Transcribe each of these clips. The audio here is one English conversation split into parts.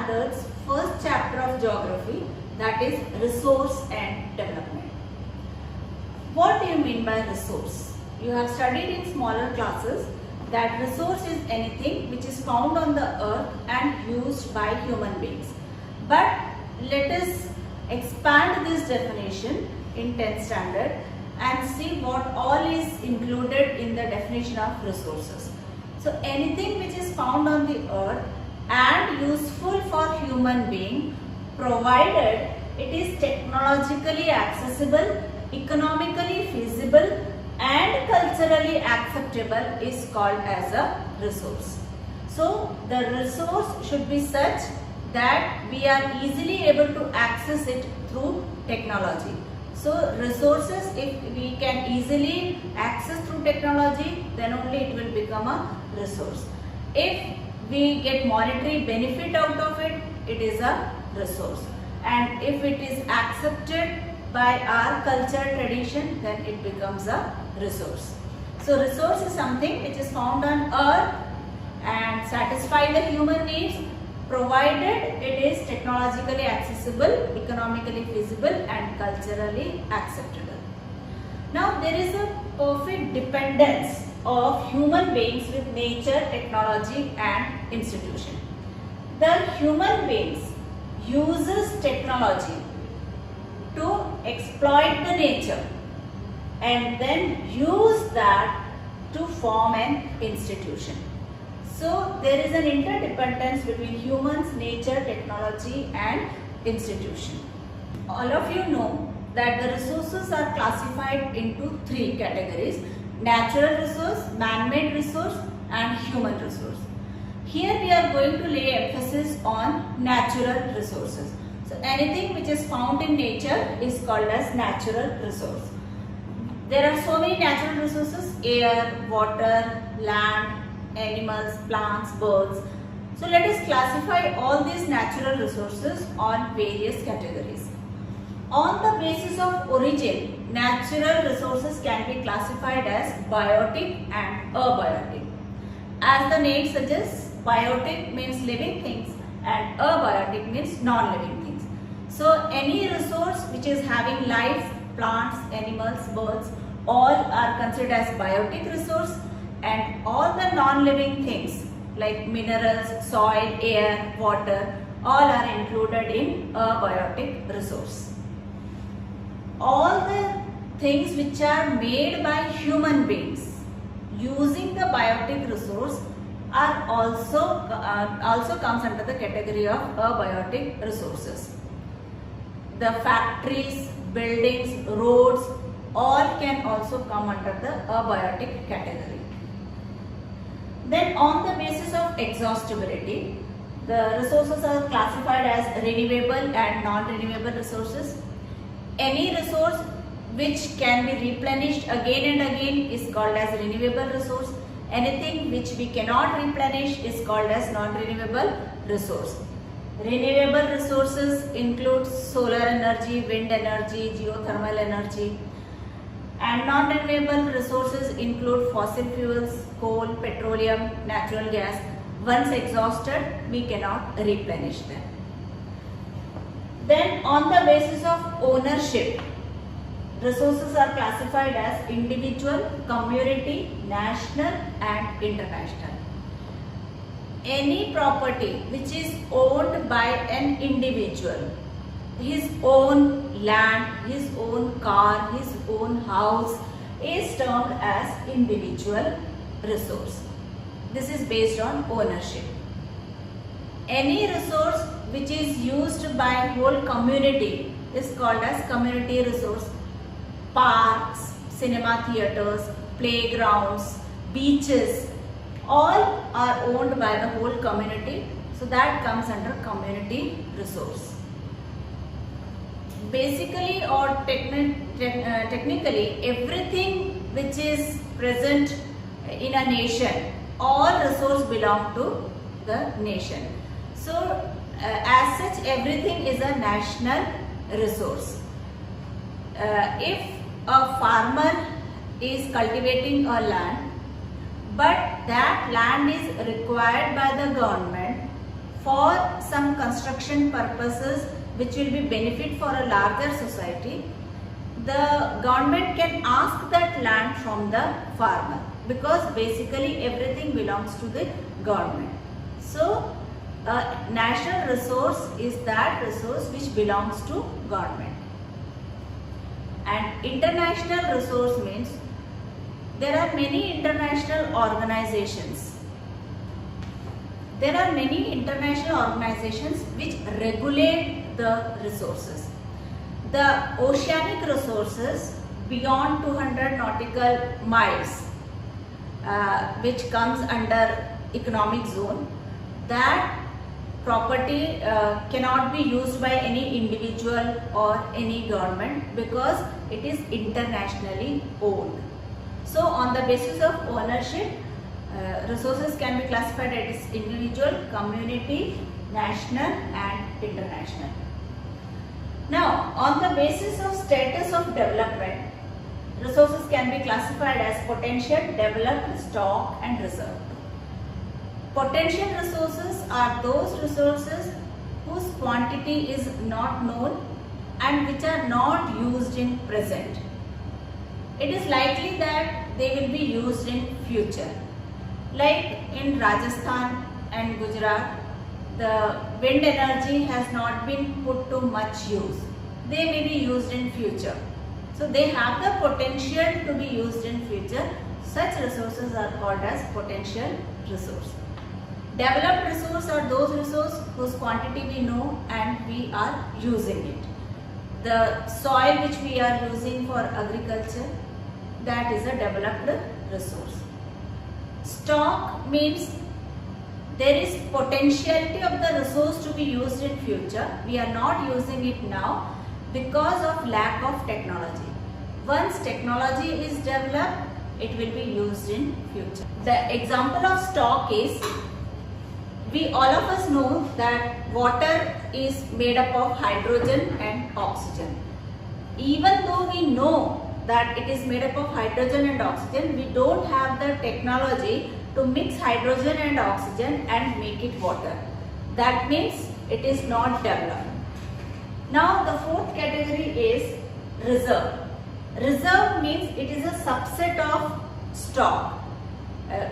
Standard's first chapter of geography, that is resource and development. What do you mean by resource? You have studied in smaller classes that resource is anything which is found on the earth and used by human beings. But let us expand this definition in 10th standard and see what all is included in the definition of resources. So anything which is found on the earth and useful for human being, provided it is technologically accessible, economically feasible and culturally acceptable, is called as a resource. So the resource should be such that we are easily able to access it through technology. So resources, if we can easily access through technology, then only it will become a resource. If we get monetary benefit out of it, it is a resource. And if it is accepted by our culture tradition, then it becomes a resource. So resource is something which is found on earth and satisfy the human needs, provided it is technologically accessible, economically feasible and culturally acceptable. Now there is a perfect dependence of human beings with nature, technology and institution. The human beings uses technology to exploit the nature and then use that to form an institution. So there is an interdependence between humans, nature, technology and institution. All of you know that the resources are classified into three categories: natural resource, man-made resource and human resource. Here we are going to lay emphasis on natural resources. So anything which is found in nature is called as natural resource. There are so many natural resources: air, water, land, animals, plants, birds. So let us classify all these natural resources on various categories. On the basis of origin, natural resources can be classified as biotic and abiotic. As the name suggests, biotic means living things and abiotic means non-living things. So any resource which is having life, plants, animals, birds, all are considered as biotic resource, and all the non-living things like minerals, soil, air, water, all are included in abiotic resource. All the things which are made by human beings using the biotic resource are also comes under the category of abiotic resources. The factories, buildings, roads, all can also come under the abiotic category. Then on the basis of exhaustibility, the resources are classified as renewable and non-renewable resources. Any resource which can be replenished again and again is called as renewable resource. Anything which we cannot replenish is called as non-renewable resource. Renewable resources include solar energy, wind energy, geothermal energy. And non-renewable resources include fossil fuels, coal, petroleum, natural gas. Once exhausted, we cannot replenish them. Then on the basis of ownership, resources are classified as individual, community, national and international. Any property which is owned by an individual, his own land, his own car, his own house, is termed as individual resource. This is based on ownership. Any resource which is used by whole community is called as community resource. Parks, cinema theaters, playgrounds, beaches, all are owned by the whole community. So that comes under community resource. Basically or technically, everything which is present in a nation, all resources belong to the nation. So as such, everything is a national resource. If a farmer is cultivating a land, but that land is required by the government for some construction purposes which will be benefit for a larger society, the government can ask that land from the farmer, because basically everything belongs to the government. So national resource is that resource which belongs to government. And international resource means there are many international organizations. There are many international organizations which regulate the resources. The oceanic resources beyond 200 nautical miles, which comes under economic zone, that property cannot be used by any individual or any government because it is internationally owned. So on the basis of ownership, resources can be classified as individual, community, national and international. Now, on the basis of status of development, resources can be classified as potential, developed, stock and reserve. Potential resources are those resources whose quantity is not known and which are not used in present. It is likely that they will be used in future. Like in Rajasthan and Gujarat, the wind energy has not been put to much use. They may be used in future. So they have the potential to be used in future. Such resources are called as potential resource. Developed resource are those resources whose quantity we know and we are using it. The soil which we are using for agriculture, that is a developed resource. Stock means there is potentiality of the resource to be used in future. We are not using it now because of lack of technology. Once technology is developed, it will be used in future. The example of stock is, we all of us know that water is made up of hydrogen and oxygen. Even though we know that it is made up of hydrogen and oxygen, we don't have the technology to mix hydrogen and oxygen and make it water. That means it is not developed. Now the fourth category is reserve. Reserve means it is a subset of stock.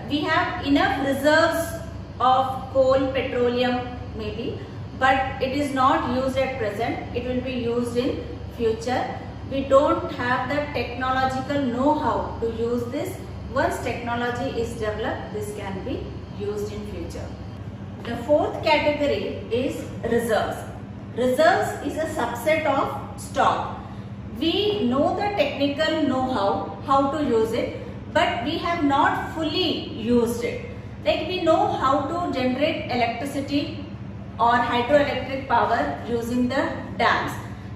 We have enough reserves of coal, petroleum maybe, but it is not used at present. It will be used in future. We don't have the technological know-how to use this. Once technology is developed, this can be used in future. The fourth category is reserves. Reserves is a subset of stock. We know the technical know-how, how to use it, but we have not fully used it. Like we know how to generate electricity or hydroelectric power using the dams.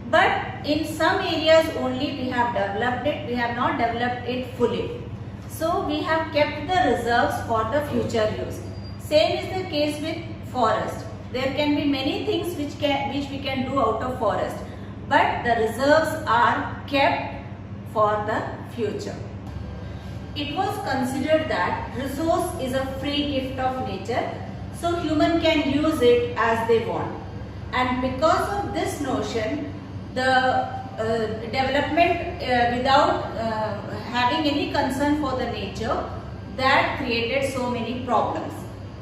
But in some areas only we have developed it, we have not developed it fully. So we have kept the reserves for the future use. Same is the case with forest. There can be many things which we can do out of forest, but the reserves are kept for the future. It was considered that resource is a free gift of nature, so human can use it as they want. And because of this notion, the development without having any concern for the nature, that created so many problems.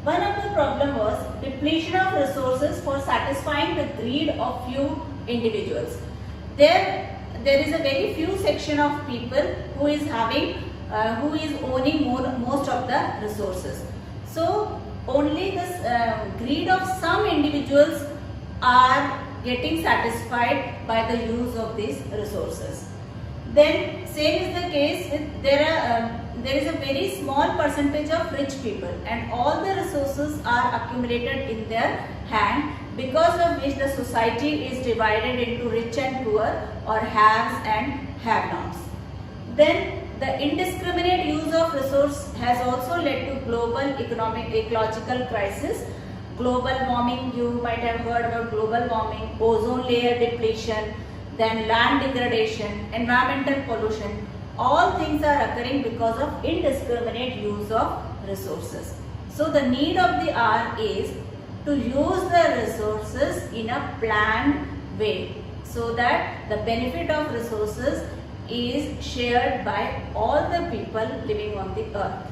One of the problem was depletion of resources for satisfying the greed of few individuals. There is a very few section of people who is owning most of the resources. So only this greed of some individuals are getting satisfied by the use of these resources. Then same is the case with there is a very small percentage of rich people, and all the resources are accumulated in their hand, because of which the society is divided into rich and poor, or haves and have-nots. Then the indiscriminate use of resource has also led to global economic ecological crisis. Global warming, you might have heard about global warming, ozone layer depletion, then land degradation, environmental pollution. All things are occurring because of indiscriminate use of resources. So the need of the hour is to use the resources in a planned way so that the benefit of resources is shared by all the people living on the earth.